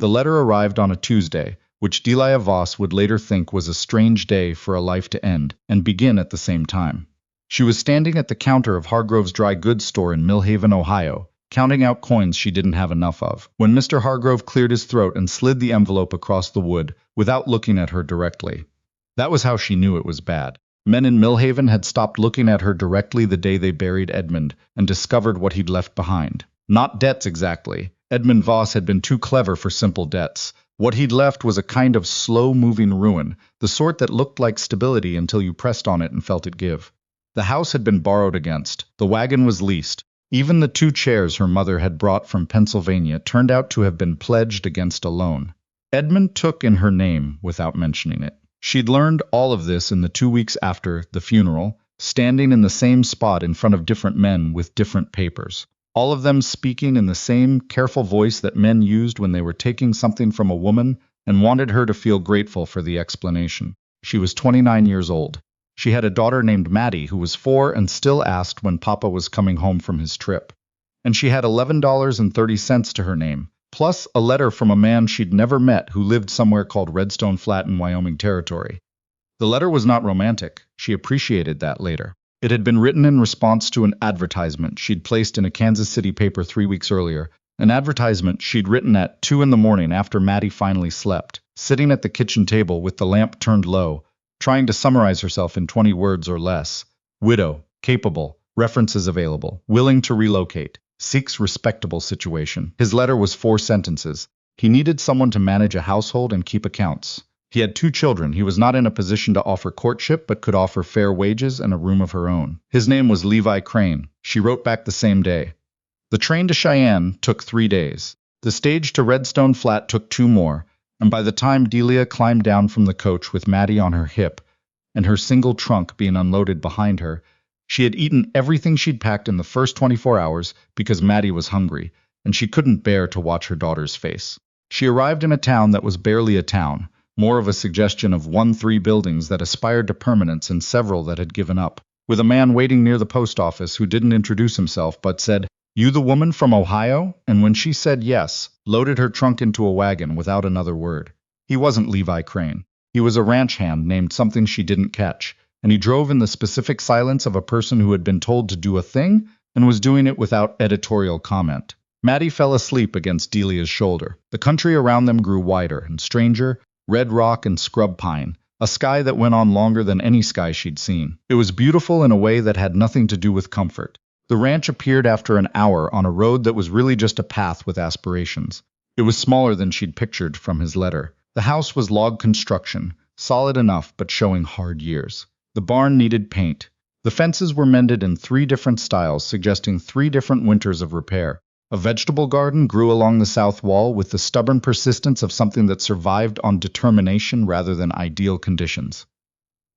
The letter arrived on a Tuesday, which Delia Voss would later think was a strange day for a life to end and begin at the same time. She was standing at the counter of Hargrove's dry goods store in Millhaven, Ohio, counting out coins she didn't have enough of, when Mr. Hargrove cleared his throat and slid the envelope across the wood without looking at her directly. That was how she knew it was bad. Men in Millhaven had stopped looking at her directly the day they buried Edmund and discovered what he'd left behind. Not debts exactly. Edmund Voss had been too clever for simple debts. What he'd left was a kind of slow-moving ruin, the sort that looked like stability until you pressed on it and felt it give. The house had been borrowed against. The wagon was leased. Even the 2 chairs her mother had brought from Pennsylvania turned out to have been pledged against a loan. Edmund took in her name without mentioning it. She'd learned all of this in the 2 weeks after the funeral, standing in the same spot in front of different men with different papers. All of them speaking in the same careful voice that men used when they were taking something from a woman and wanted her to feel grateful for the explanation. She was 29 years old. She had a daughter named Maddie who was 4 and still asked when Papa was coming home from his trip. And she had $11.30 to her name, plus a letter from a man she'd never met who lived somewhere called Redstone Flat in Wyoming Territory. The letter was not romantic. She appreciated that later. It had been written in response to an advertisement she'd placed in a Kansas City paper 3 weeks earlier, an advertisement she'd written at 2 in the morning after Maddie finally slept, sitting at the kitchen table with the lamp turned low, trying to summarize herself in 20 words or less. Widow, capable, references available, willing to relocate, seeks respectable situation. His letter was 4 sentences. He needed someone to manage a household and keep accounts. He had 2 children. He was not in a position to offer courtship, but could offer fair wages and a room of her own. His name was Levi Crane. She wrote back the same day. The train to Cheyenne took 3 days. The stage to Redstone Flat took 2 more, and by the time Delia climbed down from the coach with Maddie on her hip, and her single trunk being unloaded behind her, she had eaten everything she'd packed in the first 24 hours because Maddie was hungry, and she couldn't bear to watch her daughter's face. She arrived in a town that was barely a town, more of a suggestion of 3 buildings that aspired to permanence and several that had given up, with a man waiting near the post office who didn't introduce himself but said, "You the woman from Ohio?" And when she said yes, loaded her trunk into a wagon without another word. He wasn't Levi Crane. He was a ranch hand named something she didn't catch, and he drove in the specific silence of a person who had been told to do a thing and was doing it without editorial comment. Maddie fell asleep against Delia's shoulder. The country around them grew wider and stranger, red rock and scrub pine, a sky that went on longer than any sky she'd seen. It was beautiful in a way that had nothing to do with comfort. The ranch appeared after an hour on a road that was really just a path with aspirations. It was smaller than she'd pictured from his letter. The house was log construction, solid enough but showing hard years. The barn needed paint. The fences were mended in 3 different styles, suggesting 3 different winters of repair. A vegetable garden grew along the south wall with the stubborn persistence of something that survived on determination rather than ideal conditions.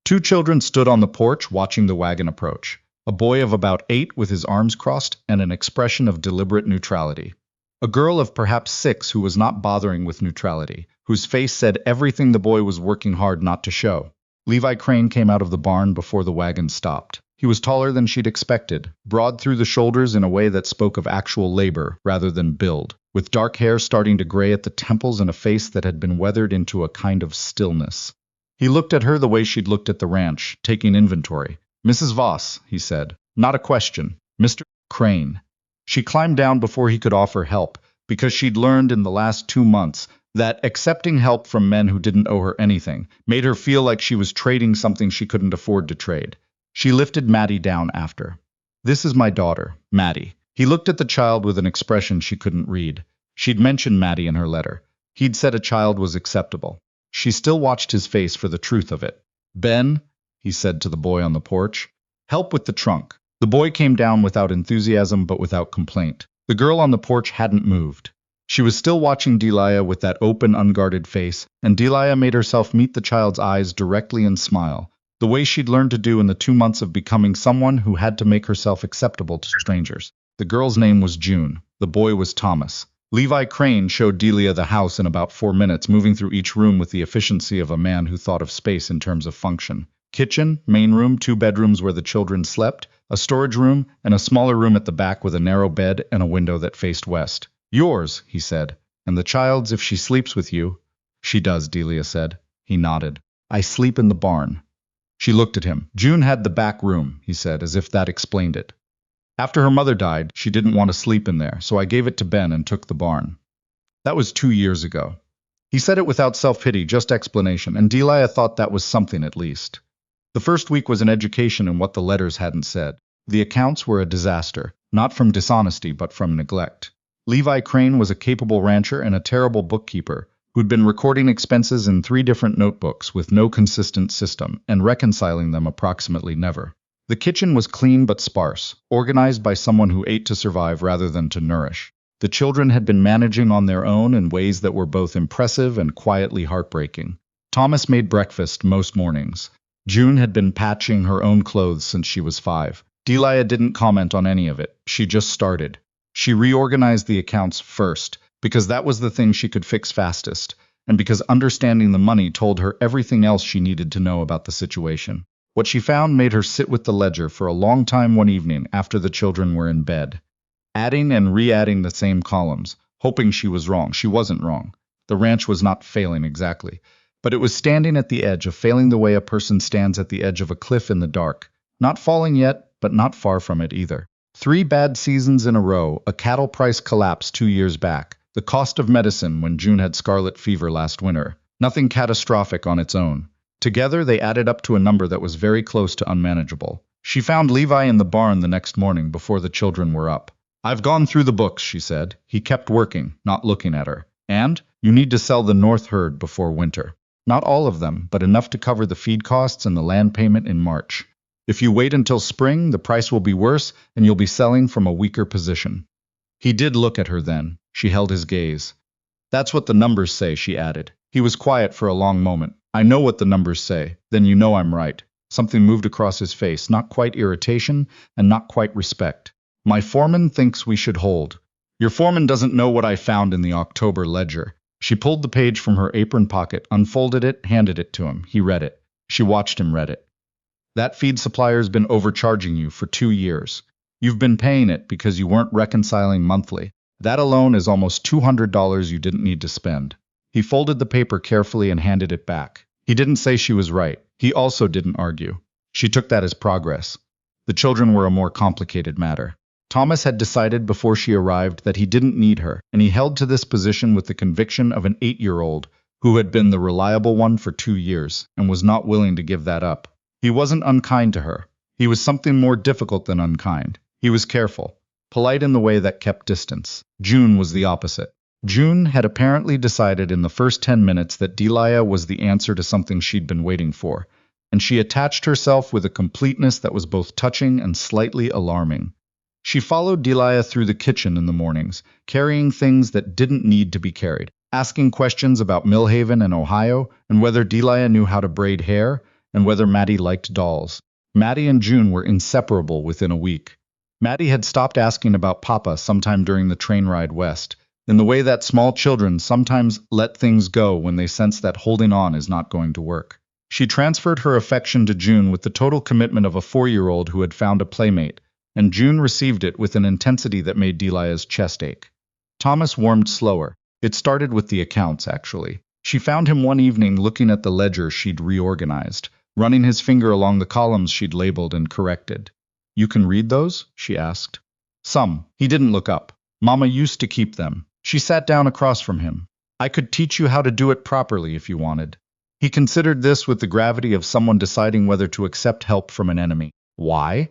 2 children stood on the porch watching the wagon approach. A boy of about 8 with his arms crossed and an expression of deliberate neutrality. A girl of perhaps 6 who was not bothering with neutrality, whose face said everything the boy was working hard not to show. Levi Crane came out of the barn before the wagon stopped. He was taller than she'd expected, broad through the shoulders in a way that spoke of actual labor rather than build, with dark hair starting to gray at the temples and a face that had been weathered into a kind of stillness. He looked at her the way she'd looked at the ranch, taking inventory. "Mrs. Voss," he said. "Not a question. Mr. Crane." She climbed down before he could offer help, because she'd learned in the last 2 months that accepting help from men who didn't owe her anything made her feel like she was trading something she couldn't afford to trade. She lifted Maddie down after. "This is my daughter, Maddie." He looked at the child with an expression she couldn't read. She'd mentioned Maddie in her letter. He'd said a child was acceptable. She still watched his face for the truth of it. "Ben," he said to the boy on the porch, "help with the trunk." The boy came down without enthusiasm but without complaint. The girl on the porch hadn't moved. She was still watching Delia with that open, unguarded face, and Delia made herself meet the child's eyes directly and smile, the way she'd learned to do in the 2 months of becoming someone who had to make herself acceptable to strangers. The girl's name was June. The boy was Thomas. Levi Crane showed Delia the house in about 4 minutes, moving through each room with the efficiency of a man who thought of space in terms of function. Kitchen, main room, 2 bedrooms where the children slept, a storage room, and a smaller room at the back with a narrow bed and a window that faced west. "Yours," he said. And the child's if she sleeps with you. She does, Delia said. He nodded. I sleep in the barn. She looked at him. June had the back room, he said, as if that explained it. After her mother died, she didn't want to sleep in there, so I gave it to Ben and took the barn. That was 2 years ago. He said it without self-pity, just explanation, and Delia thought that was something at least. The first week was an education in what the letters hadn't said. The accounts were a disaster, not from dishonesty but from neglect. Levi Crane was a capable rancher and a terrible bookkeeper, who'd been recording expenses in 3 different notebooks with no consistent system, and reconciling them approximately never. The kitchen was clean but sparse, organized by someone who ate to survive rather than to nourish. The children had been managing on their own in ways that were both impressive and quietly heartbreaking. Thomas made breakfast most mornings. June had been patching her own clothes since she was 5. Delia didn't comment on any of it. She just started. She reorganized the accounts first, because that was the thing she could fix fastest, and because understanding the money told her everything else she needed to know about the situation. What she found made her sit with the ledger for a long time one evening after the children were in bed, adding and re-adding the same columns, hoping she was wrong. She wasn't wrong. The ranch was not failing exactly, but it was standing at the edge of failing the way a person stands at the edge of a cliff in the dark. Not falling yet, but not far from it either. 3 bad seasons in a row, a cattle price collapse 2 years back, the cost of medicine when June had scarlet fever last winter. Nothing catastrophic on its own. Together, they added up to a number that was very close to unmanageable. She found Levi in the barn the next morning before the children were up. I've gone through the books, she said. He kept working, not looking at her. And you need to sell the north herd before winter. Not all of them, but enough to cover the feed costs and the land payment in March. If you wait until spring, the price will be worse and you'll be selling from a weaker position. He did look at her then. She held his gaze. That's what the numbers say, she added. He was quiet for a long moment. I know what the numbers say. Then you know I'm right. Something moved across his face, not quite irritation and not quite respect. My foreman thinks we should hold. Your foreman doesn't know what I found in the October ledger. She pulled the page from her apron pocket, unfolded it, handed it to him. He read it. She watched him read it. That feed supplier's been overcharging you for 2 years. You've been paying it because you weren't reconciling monthly. That alone is almost $200 you didn't need to spend. He folded the paper carefully and handed it back. He didn't say she was right. He also didn't argue. She took that as progress. The children were a more complicated matter. Thomas had decided before she arrived that he didn't need her, and he held to this position with the conviction of an 8-year-old who had been the reliable one for 2 years and was not willing to give that up. He wasn't unkind to her. He was something more difficult than unkind. He was careful, polite in the way that kept distance. June was the opposite. June had apparently decided in the first 10 minutes that Delia was the answer to something she'd been waiting for, and she attached herself with a completeness that was both touching and slightly alarming. She followed Delia through the kitchen in the mornings, carrying things that didn't need to be carried, asking questions about Millhaven and Ohio, and whether Delia knew how to braid hair, and whether Maddie liked dolls. Maddie and June were inseparable within a week. Maddie had stopped asking about Papa sometime during the train ride west, in the way that small children sometimes let things go when they sense that holding on is not going to work. She transferred her affection to June with the total commitment of a 4-year-old who had found a playmate, and June received it with an intensity that made Delia's chest ache. Thomas warmed slower. It started with the accounts, actually. She found him one evening looking at the ledger she'd reorganized, running his finger along the columns she'd labeled and corrected. You can read those? She asked. Some. He didn't look up. Mama used to keep them. She sat down across from him. I could teach you how to do it properly if you wanted. He considered this with the gravity of someone deciding whether to accept help from an enemy. Why?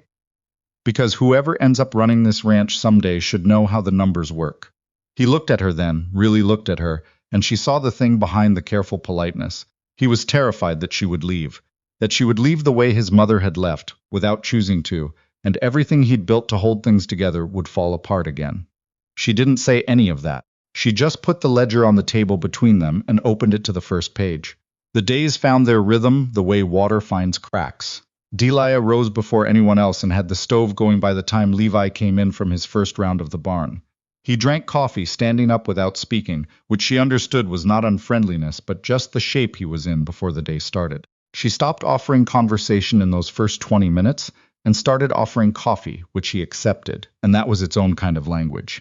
Because whoever ends up running this ranch someday should know how the numbers work. He looked at her then, really looked at her, and she saw the thing behind the careful politeness. He was terrified that she would leave the way his mother had left, without choosing to, and everything he'd built to hold things together would fall apart again. She didn't say any of that. She just put the ledger on the table between them and opened it to the first page. The days found their rhythm the way water finds cracks. Delia rose before anyone else and had the stove going by the time Levi came in from his first round of the barn. He drank coffee, standing up without speaking, which she understood was not unfriendliness, but just the shape he was in before the day started. She stopped offering conversation in those first 20 minutes and started offering coffee, which he accepted, and that was its own kind of language.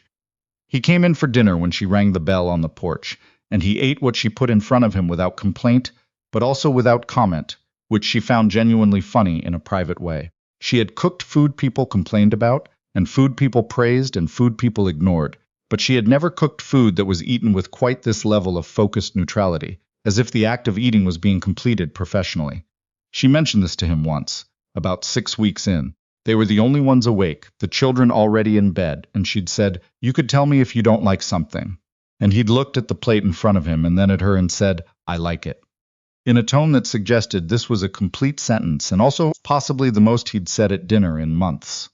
He came in for dinner when she rang the bell on the porch, and he ate what she put in front of him without complaint, but also without comment, which she found genuinely funny in a private way. She had cooked food people complained about, and food people praised and food people ignored, but she had never cooked food that was eaten with quite this level of focused neutrality, as if the act of eating was being completed professionally. She mentioned this to him once, about 6 weeks in. They were the only ones awake, the children already in bed, and she'd said, "You could tell me if you don't like something." And he'd looked at the plate in front of him and then at her and said, "I like it," in a tone that suggested this was a complete sentence and also possibly the most he'd said at dinner in months.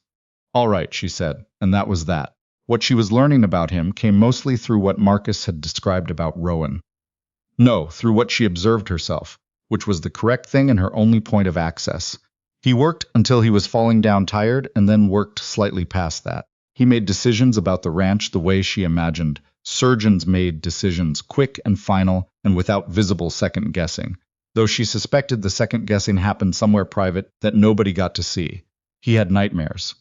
"All right," she said, and that was that. What she was learning about him came mostly through what Marcus had described about Rowan. No, through what she observed herself, which was the correct thing and her only point of access. He worked until he was falling down tired and then worked slightly past that. He made decisions about the ranch the way she imagined. Surgeons made decisions quick and final and without visible second guessing, though she suspected the second guessing happened somewhere private that nobody got to see. He had nightmares.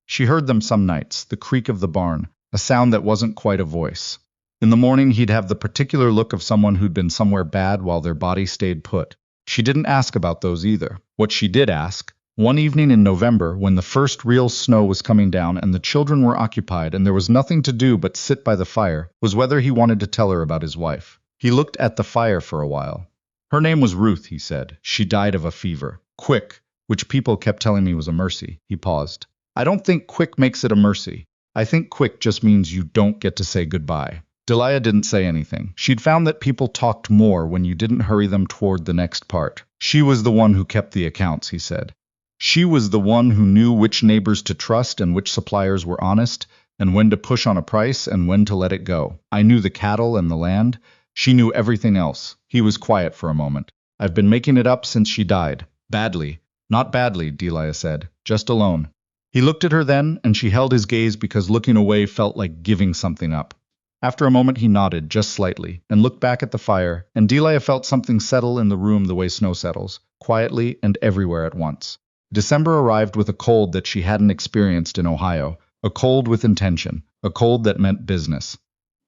She heard them some nights, the creak of the barn, a sound that wasn't quite a voice. In the morning he'd have the particular look of someone who'd been somewhere bad while their body stayed put. She didn't ask about those either. What she did ask, one evening in November when the first real snow was coming down and the children were occupied and there was nothing to do but sit by the fire, was whether he wanted to tell her about his wife. He looked at the fire for a while. "Her name was Ruth," he said. "She died of a fever. Quick, which people kept telling me was a mercy." He paused. "I don't think quick makes it a mercy. I think quick just means you don't get to say goodbye." Delia didn't say anything. She'd found that people talked more when you didn't hurry them toward the next part. She was the one who kept the accounts, he said. She was the one who knew which neighbors to trust and which suppliers were honest, and when to push on a price and when to let it go. I knew the cattle and the land. She knew everything else. He was quiet for a moment. "I've been making it up since she died. Badly." "Not badly," Delia said. "Just alone." He looked at her then, and she held his gaze because looking away felt like giving something up. After a moment he nodded, just slightly, and looked back at the fire, and Delia felt something settle in the room the way snow settles, quietly and everywhere at once. December arrived with a cold that she hadn't experienced in Ohio, a cold with intention, a cold that meant business.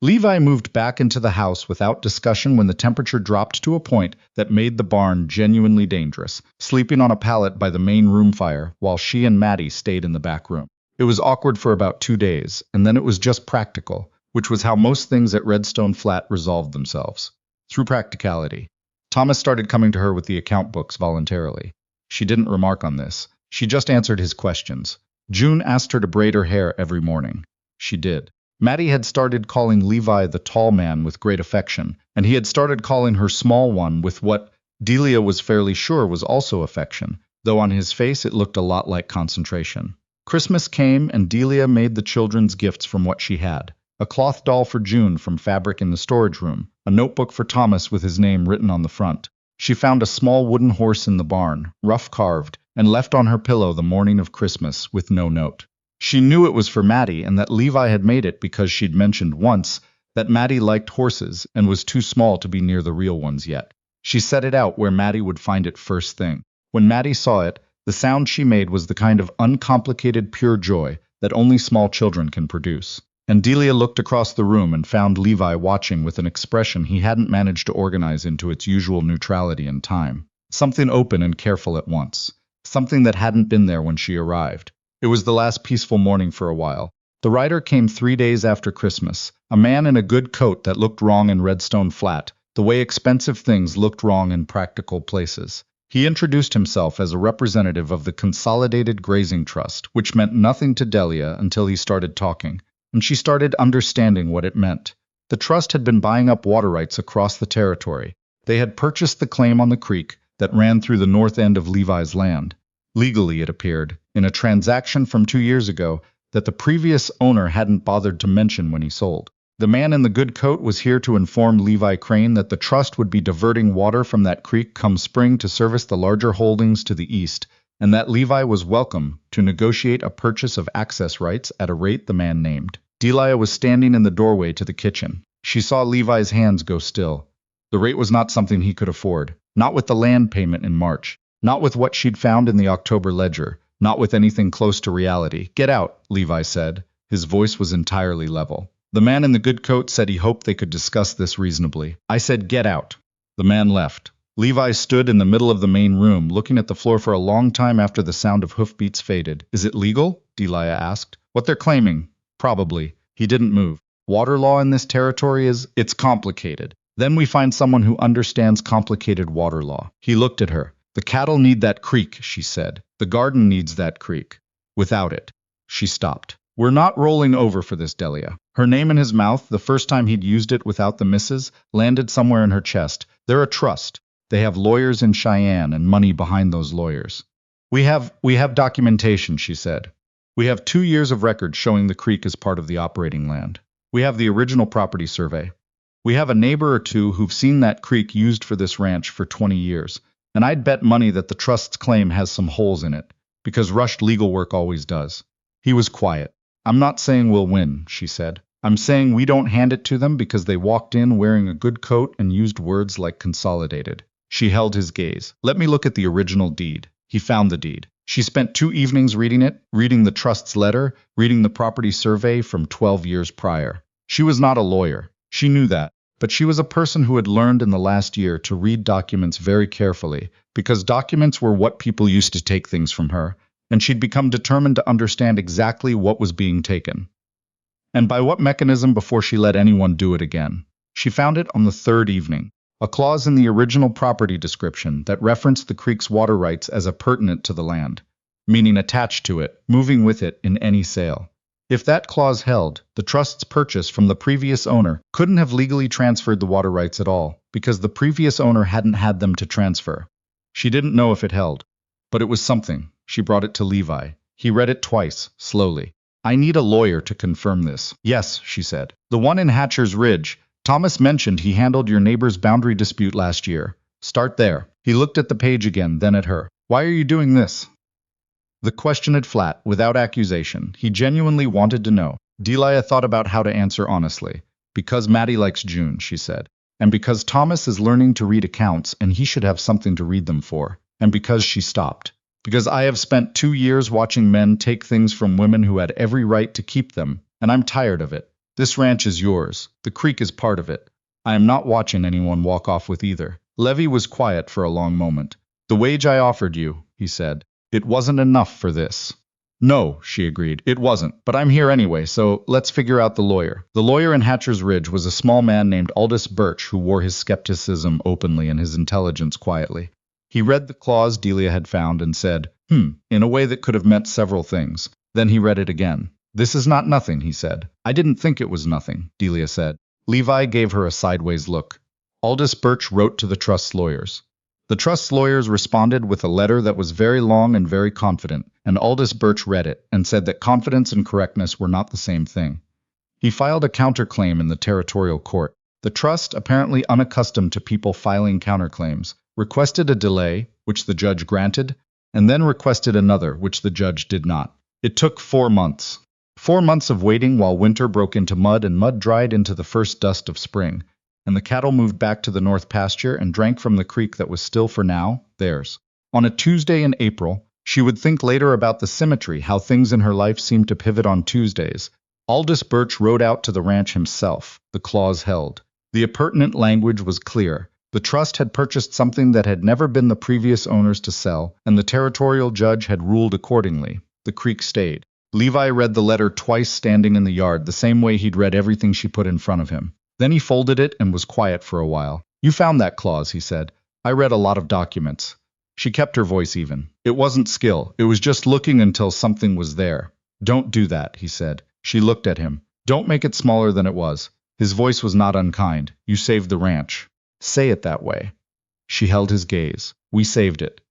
Levi moved back into the house without discussion when the temperature dropped to a point that made the barn genuinely dangerous, sleeping on a pallet by the main room fire while she and Maddie stayed in the back room. It was awkward for about 2 days, and then it was just practical, which was how most things at Redstone Flat resolved themselves. Through practicality. Thomas started coming to her with the account books voluntarily. She didn't remark on this. She just answered his questions. June asked her to braid her hair every morning. She did. Maddie had started calling Levi the tall man with great affection, and he had started calling her small one with what Delia was fairly sure was also affection, though on his face it looked a lot like concentration. Christmas came, and Delia made the children's gifts from what she had. A cloth doll for June from fabric in the storage room, a notebook for Thomas with his name written on the front. She found a small wooden horse in the barn, rough carved, and left on her pillow the morning of Christmas with no note. She knew it was for Maddie and that Levi had made it because she'd mentioned once that Maddie liked horses and was too small to be near the real ones yet. She set it out where Maddie would find it first thing. When Maddie saw it, the sound she made was the kind of uncomplicated pure joy that only small children can produce. And Delia looked across the room and found Levi watching with an expression he hadn't managed to organize into its usual neutrality and time. Something open and careful at once. Something that hadn't been there when she arrived. It was the last peaceful morning for a while. The rider came 3 days after Christmas, a man in a good coat that looked wrong in Redstone Flat, the way expensive things looked wrong in practical places. He introduced himself as a representative of the Consolidated Grazing Trust, which meant nothing to Delia until he started talking, and she started understanding what it meant. The trust had been buying up water rights across the territory. They had purchased the claim on the creek that ran through the north end of Levi's land. Legally, it appeared, in a transaction from 2 years ago that the previous owner hadn't bothered to mention when he sold. The man in the good coat was here to inform Levi Crane that the trust would be diverting water from that creek come spring to service the larger holdings to the east, and that Levi was welcome to negotiate a purchase of access rights at a rate the man named. Delia was standing in the doorway to the kitchen. She saw Levi's hands go still. The rate was not something he could afford, not with the land payment in March. Not with what she'd found in the October ledger, not with anything close to reality. "Get out," Levi said. His voice was entirely level. The man in the good coat said he hoped they could discuss this reasonably. I said, "Get out." The man left. Levi stood in the middle of the main room, looking at the floor for a long time after the sound of hoofbeats faded. "Is it legal?" Delia asked. "What they're claiming?" "Probably." He didn't move. "Water law in this territory it's complicated. Then we find someone who understands complicated water law." He looked at her. "The cattle need that creek," she said. "The garden needs that creek. Without it." She stopped. "We're not rolling over for this, Delia." Her name in his mouth, the first time he'd used it without the missus, landed somewhere in her chest. "They're a trust. They have lawyers in Cheyenne and money behind those lawyers." We have documentation," she said. "We have 2 years of records showing the creek is part of the operating land. We have the original property survey. We have a neighbor or two who've seen that creek used for this ranch for 20 years. And I'd bet money that the trust's claim has some holes in it, because rushed legal work always does." He was quiet. "I'm not saying we'll win," she said. "I'm saying we don't hand it to them because they walked in wearing a good coat and used words like consolidated." She held his gaze. "Let me look at the original deed." He found the deed. She spent 2 evenings reading it, reading the trust's letter, reading the property survey from 12 years prior. She was not a lawyer. She knew that. But she was a person who had learned in the last year to read documents very carefully, because documents were what people used to take things from her, and she'd become determined to understand exactly what was being taken. And by what mechanism before she let anyone do it again. She found it on the 3rd evening. A clause in the original property description that referenced the creek's water rights as appurtenant to the land, meaning attached to it, moving with it in any sale. If that clause held, the trust's purchase from the previous owner couldn't have legally transferred the water rights at all, because the previous owner hadn't had them to transfer. She didn't know if it held. But it was something. She brought it to Levi. He read it twice, slowly. "I need a lawyer to confirm this." "Yes," she said. "The one in Hatcher's Ridge. Thomas mentioned he handled your neighbor's boundary dispute last year. Start there." He looked at the page again, then at her. "Why are you doing this?" The question had flat, without accusation. He genuinely wanted to know. Delia thought about how to answer honestly. "Because Maddie likes June," she said. "And because Thomas is learning to read accounts and he should have something to read them for." And because she stopped. "Because I have spent 2 years watching men take things from women who had every right to keep them, and I'm tired of it. This ranch is yours. The creek is part of it. I am not watching anyone walk off with either." Levy was quiet for a long moment. "The wage I offered you," he said. "It wasn't enough for this." "No," she agreed, "it wasn't. But I'm here anyway, so let's figure out the lawyer." The lawyer in Hatcher's Ridge was a small man named Aldous Birch who wore his skepticism openly and his intelligence quietly. He read the clause Delia had found and said, in a way that could have meant several things. Then he read it again. "This is not nothing," he said. "I didn't think it was nothing," Delia said. Levi gave her a sideways look. Aldous Birch wrote to the trust's lawyers. The trust's lawyers responded with a letter that was very long and very confident, and Aldous Birch read it and said that confidence and correctness were not the same thing. He filed a counterclaim in the territorial court. The trust, apparently unaccustomed to people filing counterclaims, requested a delay, which the judge granted, and then requested another, which the judge did not. It took 4 months. 4 months of waiting while winter broke into mud and mud dried into the first dust of spring, and the cattle moved back to the north pasture and drank from the creek that was still for now theirs. On a Tuesday in April, she would think later about the symmetry, how things in her life seemed to pivot on Tuesdays. Aldous Birch rode out to the ranch himself. The clause held. The appurtenant language was clear. The trust had purchased something that had never been the previous owners to sell, and the territorial judge had ruled accordingly. The creek stayed. Levi read the letter twice standing in the yard, the same way he'd read everything she put in front of him. Then he folded it and was quiet for a while. "You found that clause," he said. "I read a lot of documents." She kept her voice even. "It wasn't skill. It was just looking until something was there." "Don't do that," he said. She looked at him. "Don't make it smaller than it was." His voice was not unkind. "You saved the ranch." "Say it that way." She held his gaze. "We saved it."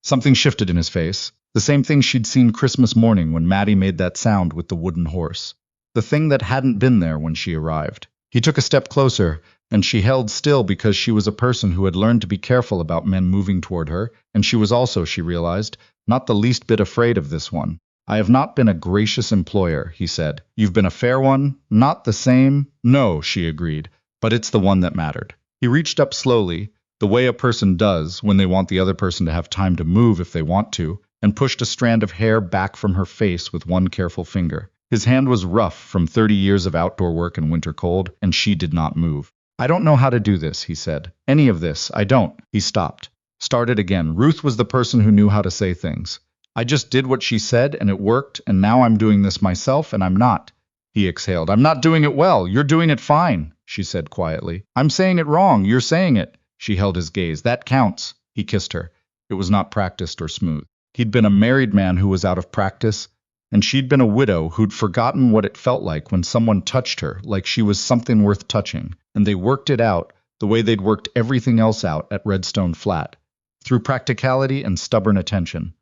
Something shifted in his face. The same thing she'd seen Christmas morning when Maddie made that sound with the wooden horse. The thing that hadn't been there when she arrived. He took a step closer, and she held still because she was a person who had learned to be careful about men moving toward her, and she was also, she realized, not the least bit afraid of this one. "I have not been a gracious employer," he said. "You've been a fair one? Not the same?" "No," she agreed, "but it's the one that mattered." He reached up slowly, the way a person does when they want the other person to have time to move if they want to, and pushed a strand of hair back from her face with one careful finger. His hand was rough from 30 years of outdoor work and winter cold, and she did not move. I don't know how to do this, he said. Any of this, I don't. He stopped. Started again. Ruth was the person who knew how to say things. I just did what she said, and it worked, and now I'm doing this myself, and I'm not. He exhaled. I'm not doing it well. You're doing it fine, she said quietly. I'm saying it wrong. You're saying it. She held his gaze. That counts. He kissed her. It was not practiced or smooth. He'd been a married man who was out of practice, and she'd been a widow who'd forgotten what it felt like when someone touched her, like she was something worth touching, and they worked it out the way they'd worked everything else out at Redstone Flat, through practicality and stubborn attention.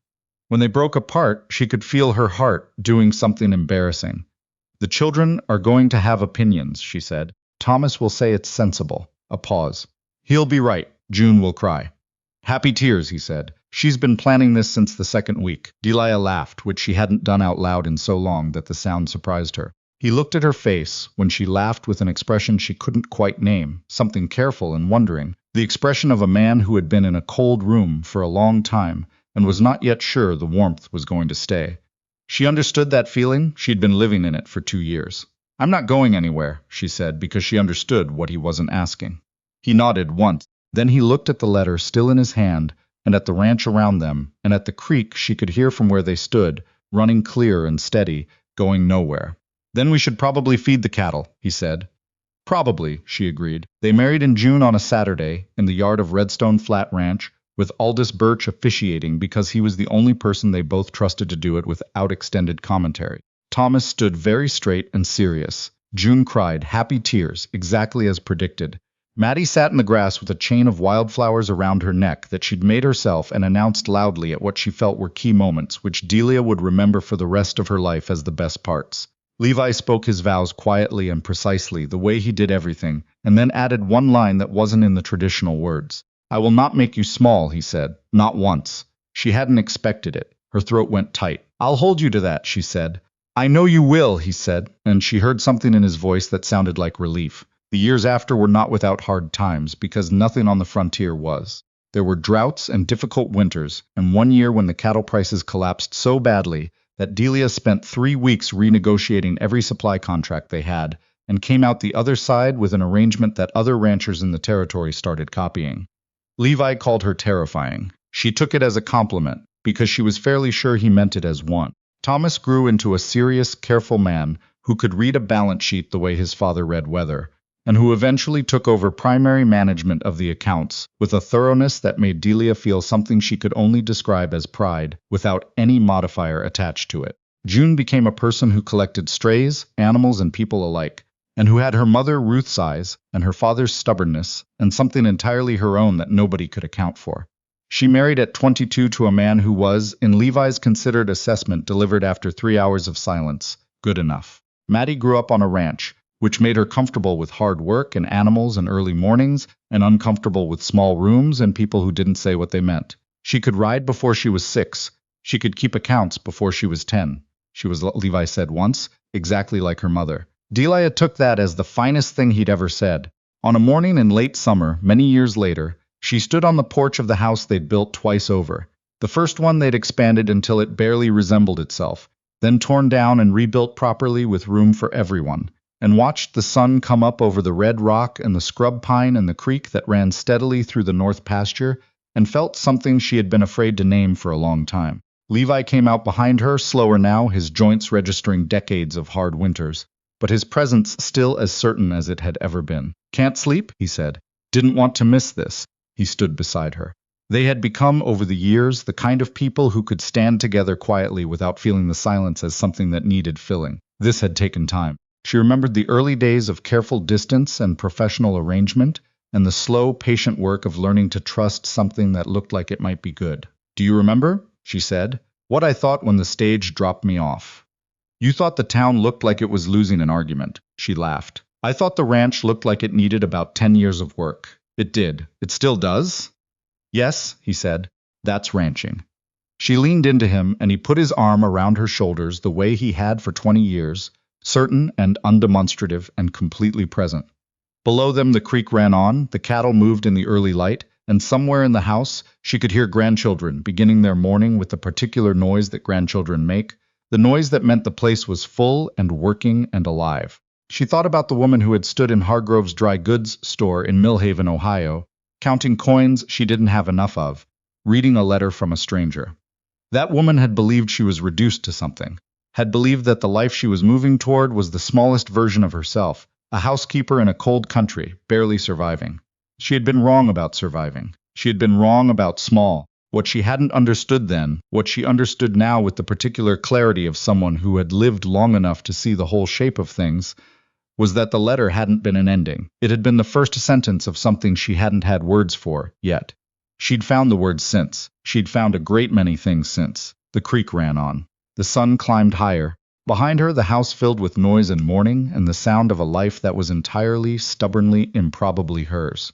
When they broke apart, she could feel her heart doing something embarrassing. The children are going to have opinions, she said. Thomas will say it's sensible. A pause. He'll be right. June will cry. Happy tears, he said. She's been planning this since the second week. Delia laughed, which she hadn't done out loud in so long that the sound surprised her. He looked at her face when she laughed with an expression she couldn't quite name, something careful and wondering, the expression of a man who had been in a cold room for a long time and was not yet sure the warmth was going to stay. She understood that feeling. She'd been living in it for 2 years. I'm not going anywhere, she said, because she understood what he wasn't asking. He nodded once. Then he looked at the letter still in his hand, and at the ranch around them, and at the creek she could hear from where they stood, running clear and steady, going nowhere. Then we should probably feed the cattle, he said. Probably, she agreed. They married in June on a Saturday, in the yard of Redstone Flat Ranch, with Aldous Birch officiating because he was the only person they both trusted to do it without extended commentary. Thomas stood very straight and serious. June cried happy tears, exactly as predicted. Maddie sat in the grass with a chain of wildflowers around her neck that she'd made herself and announced loudly at what she felt were key moments, which Delia would remember for the rest of her life as the best parts. Levi spoke his vows quietly and precisely, the way he did everything, and then added one line that wasn't in the traditional words. I will not make you small, he said. Not once. She hadn't expected it. Her throat went tight. I'll hold you to that, she said. I know you will, he said, and she heard something in his voice that sounded like relief. The years after were not without hard times, because nothing on the frontier was. There were droughts and difficult winters, and one year when the cattle prices collapsed so badly that Delia spent 3 weeks renegotiating every supply contract they had, and came out the other side with an arrangement that other ranchers in the territory started copying. Levi called her terrifying. She took it as a compliment, because she was fairly sure he meant it as one. Thomas grew into a serious, careful man who could read a balance sheet the way his father read weather, and who eventually took over primary management of the accounts with a thoroughness that made Delia feel something she could only describe as pride, without any modifier attached to it. June became a person who collected strays, animals, and people alike, and who had her mother Ruth's eyes and her father's stubbornness, and something entirely her own that nobody could account for. She married at 22 to a man who was, in Levi's considered assessment delivered after 3 hours of silence, good enough. Maddie grew up on a ranch, which made her comfortable with hard work and animals and early mornings, and uncomfortable with small rooms and people who didn't say what they meant. She could ride before she was 6. She could keep accounts before she was 10. She was, Levi said once, exactly like her mother. Delia took that as the finest thing he'd ever said. On a morning in late summer, many years later, she stood on the porch of the house they'd built twice over. The first one they'd expanded until it barely resembled itself, then torn down and rebuilt properly with room for everyone, and watched the sun come up over the red rock and the scrub pine and the creek that ran steadily through the north pasture, and felt something she had been afraid to name for a long time. Levi came out behind her, slower now, his joints registering decades of hard winters, but his presence still as certain as it had ever been. Can't sleep? He said. Didn't want to miss this. He stood beside her. They had become, over the years, the kind of people who could stand together quietly without feeling the silence as something that needed filling. This had taken time. She remembered the early days of careful distance and professional arrangement, and the slow, patient work of learning to trust something that looked like it might be good. Do you remember? She said. What I thought when the stage dropped me off. You thought the town looked like it was losing an argument. She laughed. I thought the ranch looked like it needed about 10 years of work. It did. It still does? Yes, he said. That's ranching. She leaned into him, and he put his arm around her shoulders the way he had for 20 years, certain and undemonstrative and completely present. Below them the creek ran on, the cattle moved in the early light, and somewhere in the house she could hear grandchildren beginning their morning with the particular noise that grandchildren make, The noise that meant the place was full and working and alive. She thought about the woman who had stood in Hargrove's dry goods store in Millhaven, Ohio, counting coins she didn't have enough of, reading a letter from a stranger. That woman had believed she was reduced to something, had believed that the life she was moving toward was the smallest version of herself, a housekeeper in a cold country, barely surviving. She had been wrong about surviving. She had been wrong about small. What she hadn't understood then, what she understood now with the particular clarity of someone who had lived long enough to see the whole shape of things, was that the letter hadn't been an ending. It had been the first sentence of something she hadn't had words for yet. She'd found the words since. She'd found a great many things since. The creek ran on. The sun climbed higher. Behind her, the house filled with noise and mourning and the sound of a life that was entirely, stubbornly, improbably hers.